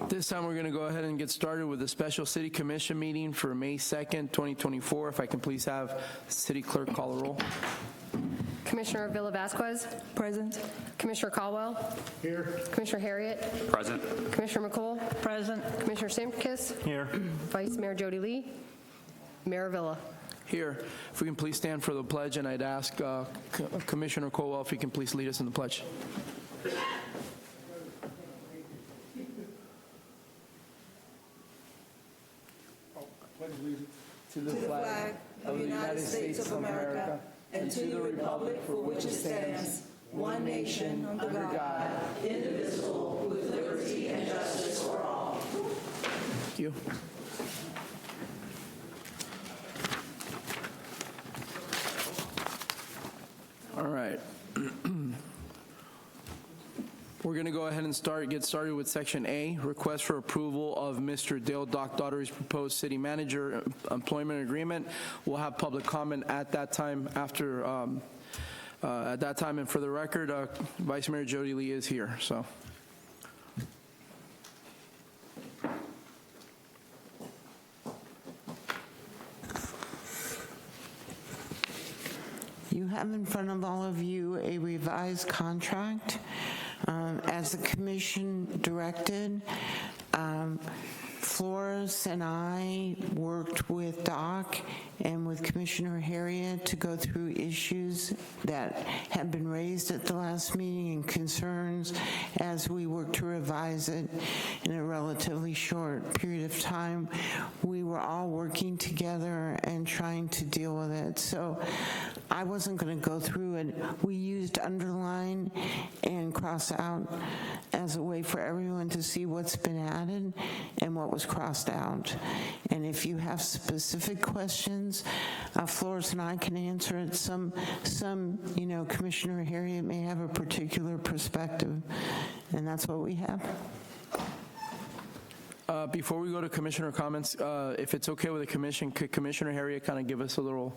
This time we're going to go ahead and get started with the special city commission meeting for May 2nd, 2024. If I can please have city clerk call the roll. Commissioner Villa Vasquez. Present. Commissioner Caldwell. Here. Commissioner Harriet. Present. Commissioner McCool. Present. Commissioner Simkis. Here. Vice Mayor Jody Lee. Mayor Villa. Here, if we can please stand for the pledge, and I'd ask Commissioner Colwell if he can please lead us in the pledge. To the flag of the United States of America and to the republic for which it stands, one nation, under God, indivisible, with liberty and justice for all. Thank you. All right. We're going to go ahead and get started with Section A, request for approval of Mr. Dale Doc Daugherty's proposed city manager employment agreement. We'll have public comment at that time. And for the record, Vice Mayor Jody Lee is here. So. You have in front of all of you a revised contract. As the commission directed, Flores and I worked with Doc and with Commissioner Harriet to go through issues that had been raised at the last meeting and concerns as we worked to revise it in a relatively short period of time. We were all working together and trying to deal with it. So I wasn't going to go through it. We used underline and cross out as a way for everyone to see what's been added and what was crossed out. And if you have specific questions, Flores and I can answer it. Some, Commissioner Harriet may have a particular perspective, and that's what we have. Before we go to commissioner comments, if it's okay with the commission, could Commissioner Harriet kind of give us a little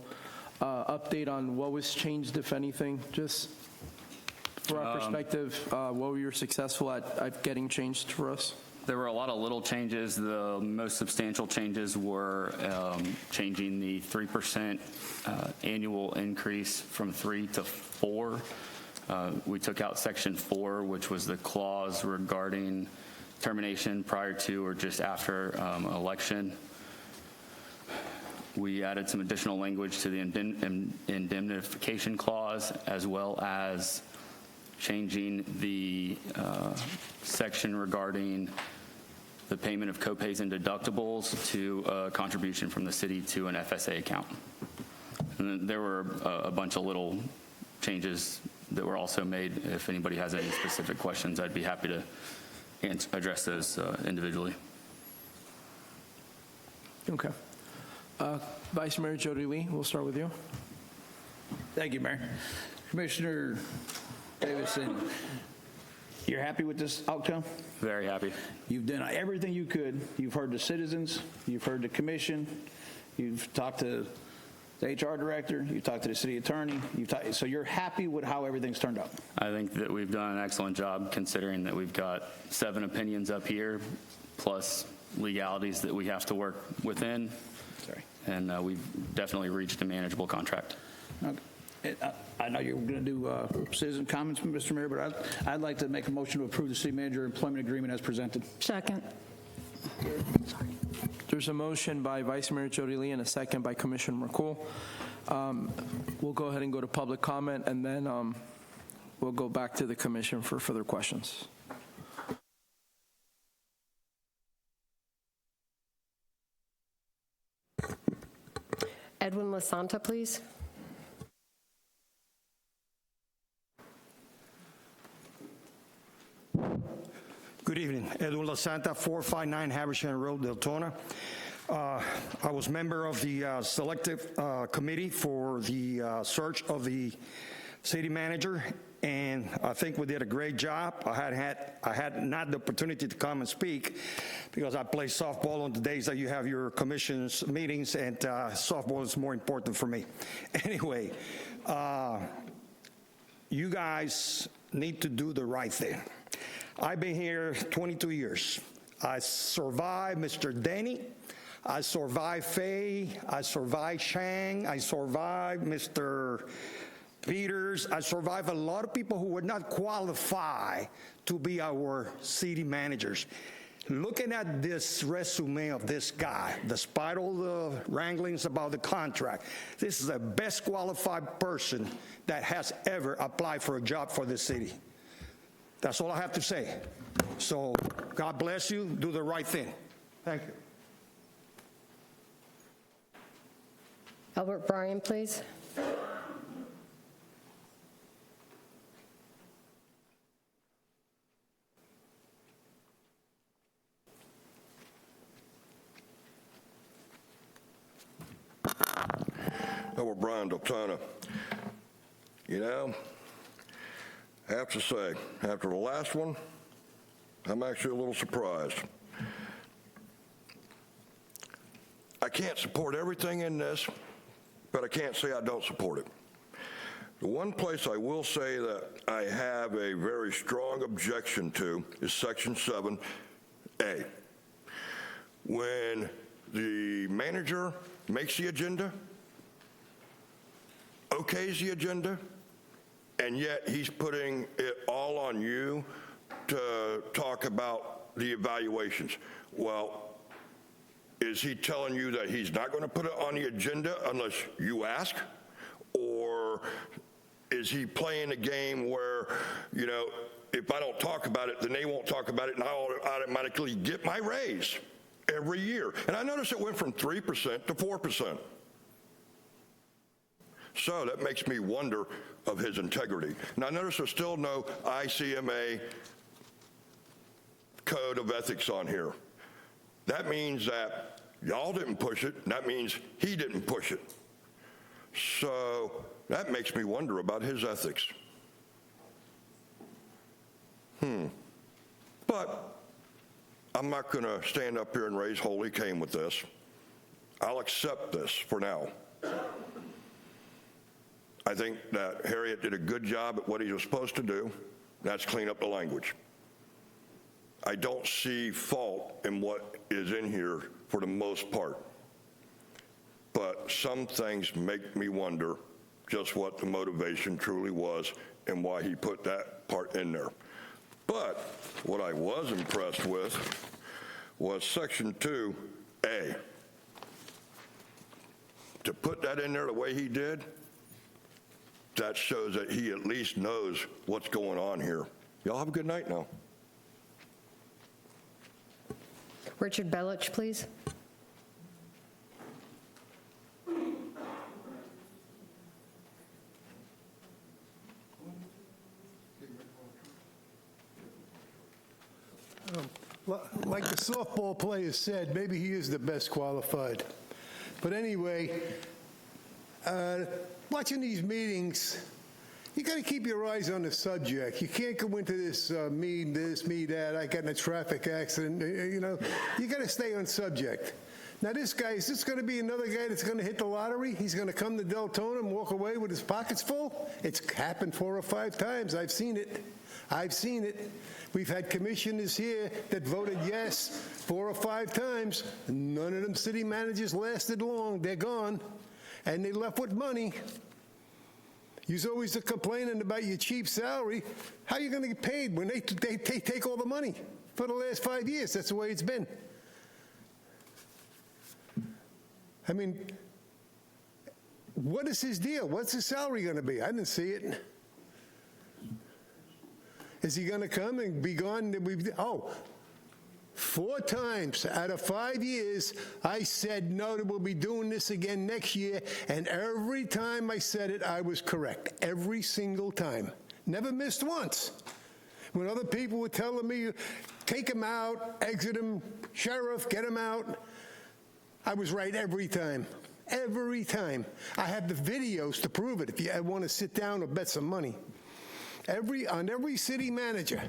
update on what was changed, if anything, just for our perspective, what were you successful at getting changed for us? There were a lot of little changes. The most substantial changes were changing the 3% annual increase from 3 to 4. We took out Section 4, which was the clause regarding termination prior to or just after election. We added some additional language to the indemnification clause, as well as changing the section regarding the payment of copays and deductibles to a contribution from the city to an FSA account. And then there were a bunch of little changes that were also made. If anybody has any specific questions, I'd be happy to address those individually. Okay. Vice Mayor Jody Lee, we'll start with you. Thank you, Mayor. Commissioner Davison, you're happy with this outcome? Very happy. You've done everything you could. You've heard the citizens. You've heard the commission. You've talked to the HR director. You've talked to the city attorney. So you're happy with how everything's turned out? I think that we've done an excellent job, considering that we've got 7 opinions up here, plus legalities that we have to work within. Sorry. And we've definitely reached a manageable contract. Okay. I know you're going to do citizen comments, Mr. Mayor, but I'd like to make a motion to approve the city manager employment agreement as presented. Second. There's a motion by Vice Mayor Jody Lee and a second by Commissioner McCool. We'll go ahead and go to public comment, and then we'll go back to the commission for further questions. Edwin Lasanta, please. Good evening. Edwin Lasanta, 459 Habersham Road, Deltona. I was member of the selective committee for the search of the city manager, and I think we did a great job. I had not the opportunity to come and speak because I play softball on the days that you have your commission's meetings, and softball is more important for me. Anyway, you guys need to do the right thing. I've been here 22 years. I survived Mr. Denny. I survived Fay. I survived Shang. I survived Mr. Peters. I survived a lot of people who would not qualify to be our city managers. Looking at this resume of this guy, despite all the wranglings about the contract, this is the best qualified person that has ever applied for a job for the city. That's all I have to say. So God bless you. Do the right thing. Thank you. Albert Bryan, please. Albert Bryan, Deltona. You know, I have to say, after the last one, I'm actually a little surprised. I can't support everything in this, but I can't say I don't support it. The one place I will say that I have a very strong objection to is Section 7A. When the manager makes the agenda, okays the agenda, and yet he's putting it all on you to talk about the evaluations. Well, is he telling you that he's not going to put it on the agenda unless you ask? Or is he playing a game where, you know, if I don't talk about it, then they won't talk about it, and I'll automatically get my raise every year? And I noticed it went from 3% to 4%. So that makes me wonder of his integrity. Now, notice there's still no ICMA code of ethics on here. That means that y'all didn't push it, and that means he didn't push it. So that makes me wonder about his ethics. But I'm not going to stand up here and raise holy Cain with this. I'll accept this for now. I think that Harriet did a good job at what he was supposed to do. That's clean up the language. I don't see fault in what is in here for the most part. But some things make me wonder just what the motivation truly was and why he put that part in there. But what I was impressed with was Section 2A. To put that in there the way he did, that shows that he at least knows what's going on here. Y'all have a good night now. Richard Belich, please. Like the softball player said, maybe he is the best qualified. But anyway, watching these meetings, you got to keep your eyes on the subject. You can't go into this, me that, I got in a traffic accident, you know. You got to stay on subject. Now this guy, is this going to be another guy that's going to hit the lottery? He's going to come to Deltona and walk away with his pockets full? It's happened 4 or 5 times. I've seen it. I've seen it. We've had commissioners here that voted yes 4 or 5 times. None of them city managers lasted long. They're gone. And they left with money. You're always complaining about your cheap salary. How are you going to get paid when they take all the money? For the last 5 years, that's the way it's been. I mean, what is his deal? What's his salary going to be? I didn't see it. Is he going to come and be gone? 4 times out of 5 years, I said, no, we'll be doing this again next year. And every time I said it, I was correct. Every single time. Never missed once. When other people were telling me, take him out, exit him, sheriff, get him out, I was right every time. Every time. I have the videos to prove it if you want to sit down or bet some money. On every city manager,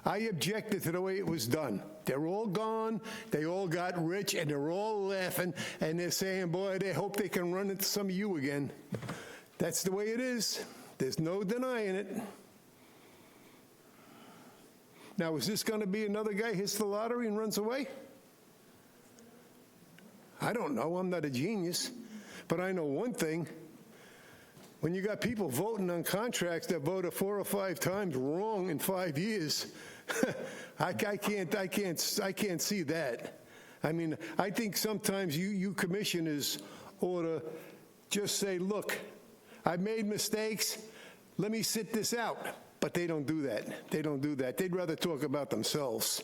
I objected to the way it was done. They're all gone, they all got rich, and they're all laughing, and they're saying, boy, they hope they can run into some of you again. That's the way it is. There's no denying it. Now, is this going to be another guy hits the lottery and runs away? I don't know. I'm not a genius. But I know one thing. When you got people voting on contracts that voted 4 or 5 times wrong in 5 years, I can't see that. I mean, I think sometimes you commissioners ought to just say, look, I've made mistakes. Let me sit this out. But they don't do that. They don't do that. They'd rather talk about themselves.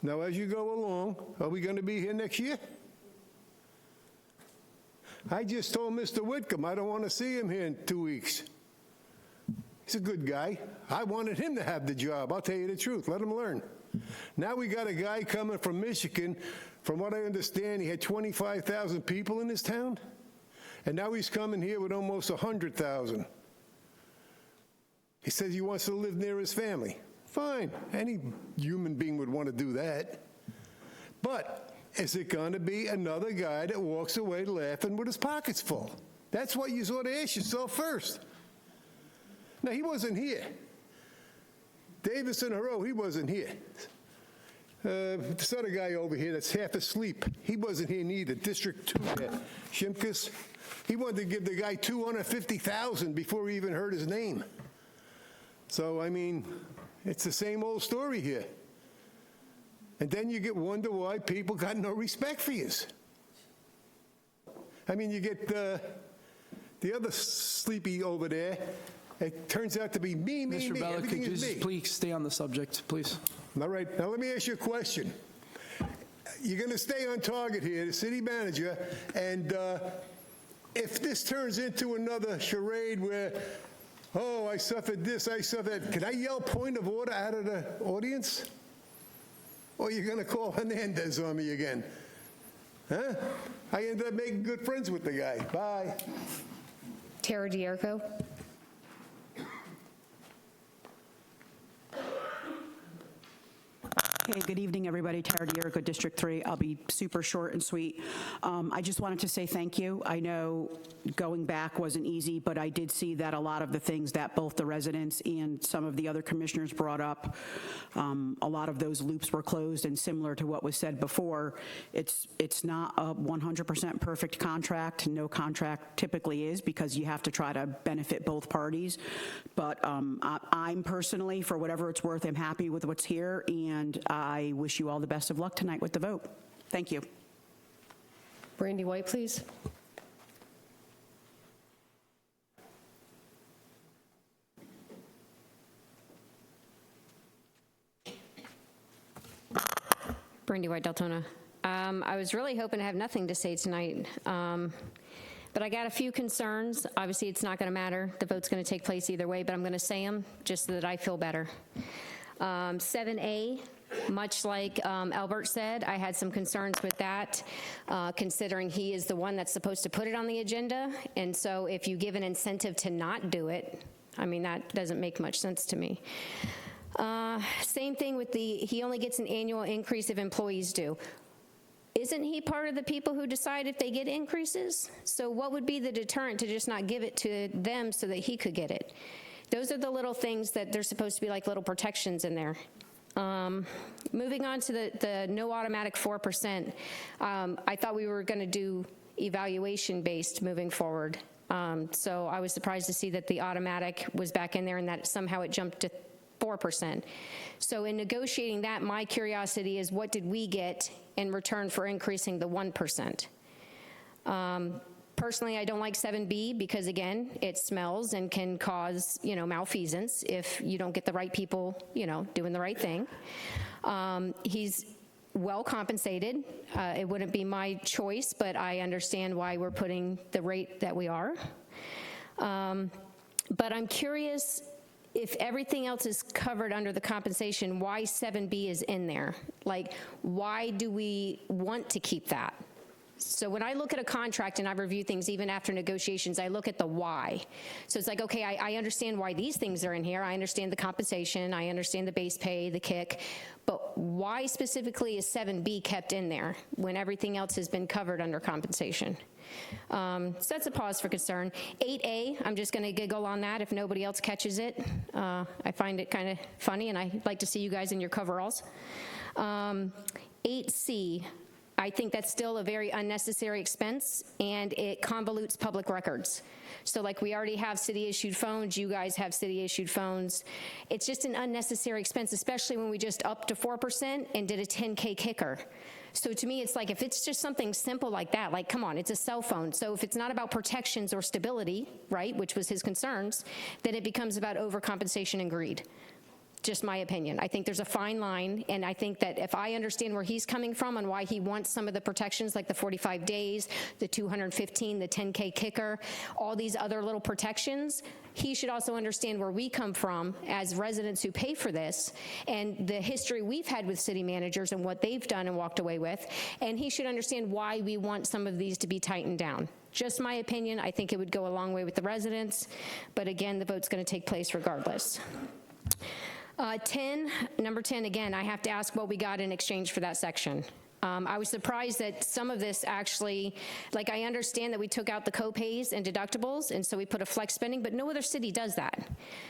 Now, as you go along, are we going to be here next year? I just told Mr. Whitcomb I don't want to see him here in 2 weeks. He's a good guy. I wanted him to have the job. I'll tell you the truth. Let him learn. Now we got a guy coming from Michigan. From what I understand, he had 25,000 people in his town. And now he's coming here with almost 100,000. He says he wants to live near his family. Fine. Any human being would want to do that. But is it going to be another guy that walks away laughing with his pockets full? That's what you sort of ask yourself first. Now, he wasn't here. Davison Haro, he wasn't here. This other guy over here that's half asleep, he wasn't here neither. District 2 there, Shimkus, he wanted to give the guy $250,000 before he even heard his name. So, I mean, it's the same old story here. And then you get wonder why people got no respect for you. I mean, you get the other sleepy over there. It turns out to be me, Mr. Bella, everything could you is just me. please stay on the subject, please? All right, now let me ask you a question. You're going to stay on target here, the city manager, and if this turns into another charade where, oh, I suffered this, I suffered that, can I yell point of order out of the audience? Or you're going to call Hernandez on me again? Huh? I ended up making good friends with the guy. Bye. Tara Dierko. Hey, good evening, everybody. Tara Dierko, District 3. I'll be super short and sweet. I just wanted to say thank you. I know going back wasn't easy, but I did see that a lot of the things that both the residents and some of the other commissioners brought up, a lot of those loops were closed, and similar to what was said before, it's not a 100% perfect contract. No contract typically is, because you have to try to benefit both parties. But I'm personally, for whatever it's worth, I'm happy with what's here, and I wish you all the best of luck tonight with the vote. Thank you. Brandy White, please. Brandy White, Deltona. I was really hoping to have nothing to say tonight, but I got a few concerns. Obviously, it's not going to matter. The vote's going to take place either way, but I'm going to say them just so that I feel better. 7A, much like Albert said, I had some concerns with that, considering he is the one that's supposed to put it on the agenda. And so if you give an incentive to not do it, I mean, that doesn't make much sense to me. Same thing with he only gets an annual increase if employees do. Isn't he part of the people who decide if they get increases? So what would be the deterrent to just not give it to them so that he could get it? Those are the little things that they're supposed to be like little protections in there. Moving on to the no automatic 4%, I thought we were going to do evaluation based moving forward. So I was surprised to see that the automatic was back in there and that somehow it jumped to 4%. So in negotiating that, my curiosity is, what did we get in return for increasing the 1%? Personally, I don't like 7B because, again, it smells and can cause, malfeasance if you don't get the right people, doing the right thing. He's well compensated. It wouldn't be my choice, but I understand why we're putting the rate that we are. But I'm curious, if everything else is covered under the compensation, why 7B is in there? Like, why do we want to keep that? So when I look at a contract and I review things even after negotiations, I look at the why. So it's like, okay, I understand why these things are in here. I understand the compensation. I understand the base pay, the kick. But why specifically is 7B kept in there when everything else has been covered under compensation? So that's a pause for concern. 8A, I'm just going to giggle on that if nobody else catches it. I find it kind of funny, and I like to see you guys in your coveralls. 8C, I think that's still a very unnecessary expense, and it convolutes public records. So like we already have city-issued phones, you guys have city-issued phones. It's just an unnecessary expense, especially when we just upped to 4% and did a 10K kicker. So to me, it's like if it's just something simple like that, like come on, it's a cell phone. So if it's not about protections or stability, right, which was his concerns, then it becomes about overcompensation and greed. Just my opinion. I think there's a fine line, and I think that if I understand where he's coming from and why he wants some of the protections like the 45 days, the 215, the 10K kicker, all these other little protections, he should also understand where we come from as residents who pay for this and the history we've had with city managers and what they've done and walked away with, and he should understand why we want some of these to be tightened down. Just my opinion. I think it would go a long way with the residents, but again, the vote's going to take place regardless. 10, number 10, again, I have to ask what we got in exchange for that section. I was surprised that some of this actually, like I understand that we took out the co-pays and deductibles, and so we put a flex spending, but no other city does that.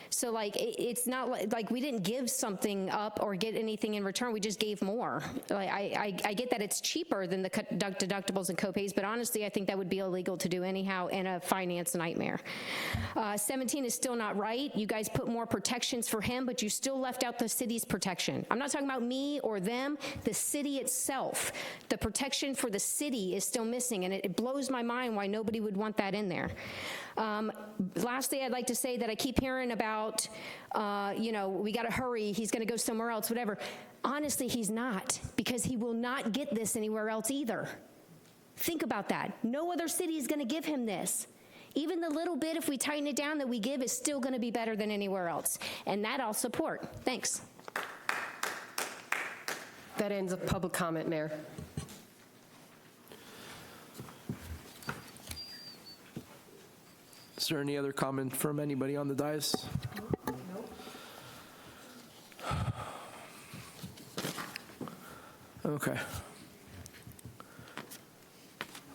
So like, it's not like we didn't give something up or get anything in return, we just gave more. Like, I get that it's cheaper than the deductibles and co-pays, but honestly, I think that would be illegal to do anyhow and a finance nightmare. 17 is still not right. You guys put more protections for him, but you still left out the city's protection. I'm not talking about me or them, the city itself. The protection for the city is still missing, and it blows my mind why nobody would want that in there. Lastly, I'd like to say that I keep hearing about, we got to hurry, he's going to go somewhere else, whatever. Honestly, he's not, because he will not get this anywhere else either. Think about that. No other city is going to give him this. Even the little bit, if we tighten it down, that we give is still going to be better than anywhere else. And that I'll support. Thanks. That ends of public comment, Mayor. Is there any other comment from anybody on the dais? Okay.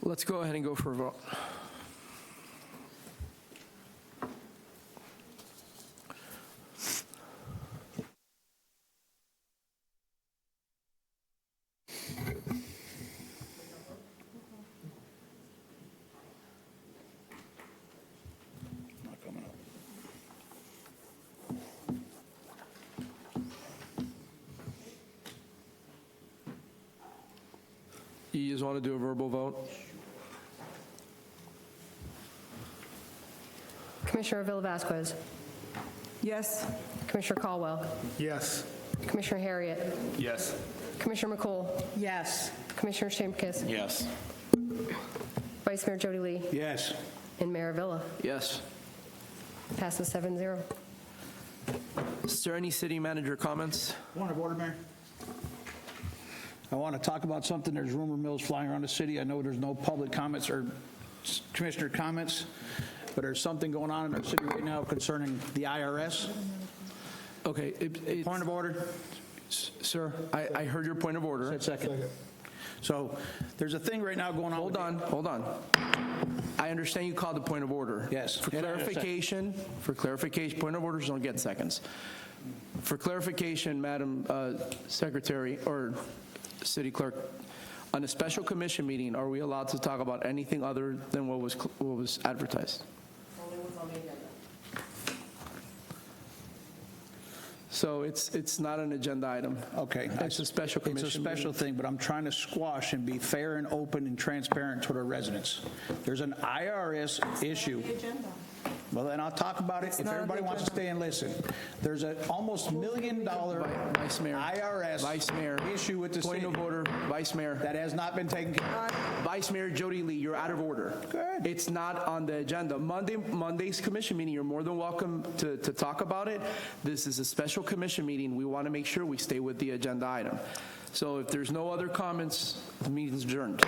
Let's go ahead and go for a vote. You just want to do a verbal vote? Commissioner Villa-Vasquez. Yes. Commissioner Caldwell. Yes. Commissioner Harriet. Yes. Commissioner McCool. Yes. Commissioner Shamkus. Yes. Vice Mayor Jody Lee. Yes. And Mayor Villa. Yes. Passes 7-0. Is there any city manager comments? Point of order, Mayor. I want to talk about something. There's rumor mills flying around the city. I know there's no public comments or commissioner comments, but there's something going on in our city right now concerning the IRS. Okay. Point of order. Sir, I heard your point of order. Second. So there's a thing right now going on. Hold on. I understand you called the point of order. Yes. For clarification, point of orders don't get seconds. For clarification, Madam Secretary or City Clerk, on a special commission meeting, are we allowed to talk about anything other than what was advertised? Only what's on the agenda. So it's not an agenda item. Okay. It's a special commission It's a special thing, but I'm trying to squash and be fair and open and transparent to the residents. There's an IRS issue. Well, then I'll talk about it if everybody wants to stay and listen. There's an almost $1 million Vice Mayor. IRS issue with the city. Point of order, Vice Mayor. That has not been taken care of. Vice Mayor Jody Lee, you're out of order. Good. It's not on the agenda. Monday's commission meeting, you're more than welcome to talk about it. This is a special commission meeting. We want to make sure we stay with the agenda item. So if there's no other comments, the meeting's adjourned.